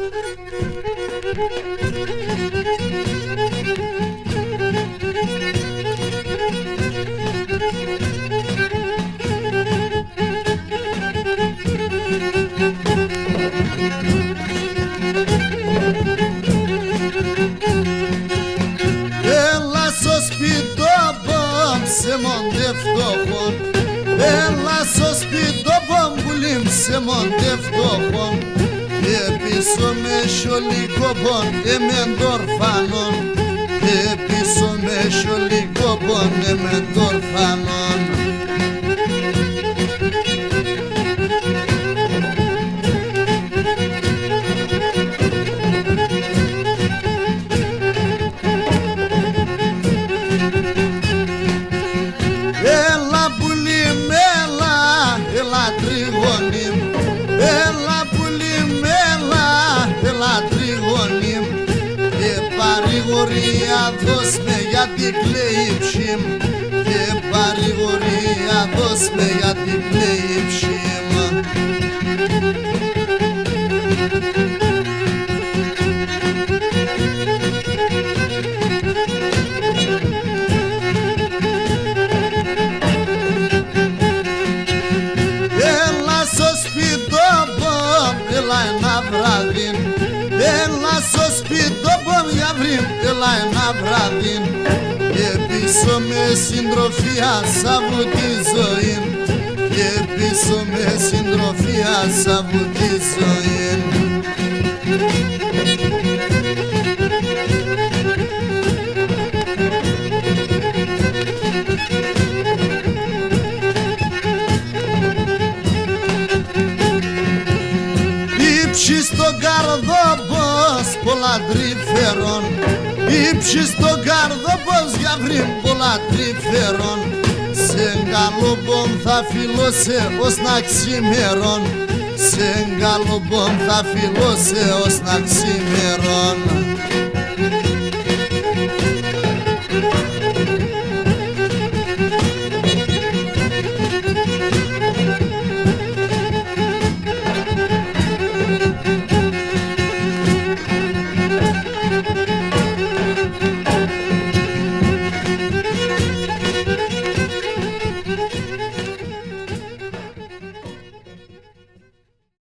Έλα στο σπιτόπομ σε μοντευτόχον, έλα στο σπιτόπομ πουλίμ σε μοντευτόχον, πίσω με σιολικόπον εμεντορφάνον, πίσω με σιολικόπον εμεντορφάνον. Έλα πουλίμ, έλα τριγωνίμ, έλα πουλίμ, έλα τριγωνίμ, και παρηγορία δώσ' με γιατί κλαίει ψήμ, και παρηγορία δώσ' με γιατί κλαίει ψήμ. Έλα ένα βράδυ, έλα στο σπιτόπομ για βρήμ, έλα ένα βράδυ, και πίσω με συντροφία σαβού τη ζωή, και πίσω με συντροφία σαβού τη ζωή. Ήψη στον καρδόπος πολλά τρυφερών, ήψη στον καρδόπος για βρήμ πολλά τρυφερών, σε γκαλομπομ θα φιλώσε ως να ξημερών, σε γκαλομπομ θα φιλώσε ως να ξημερών.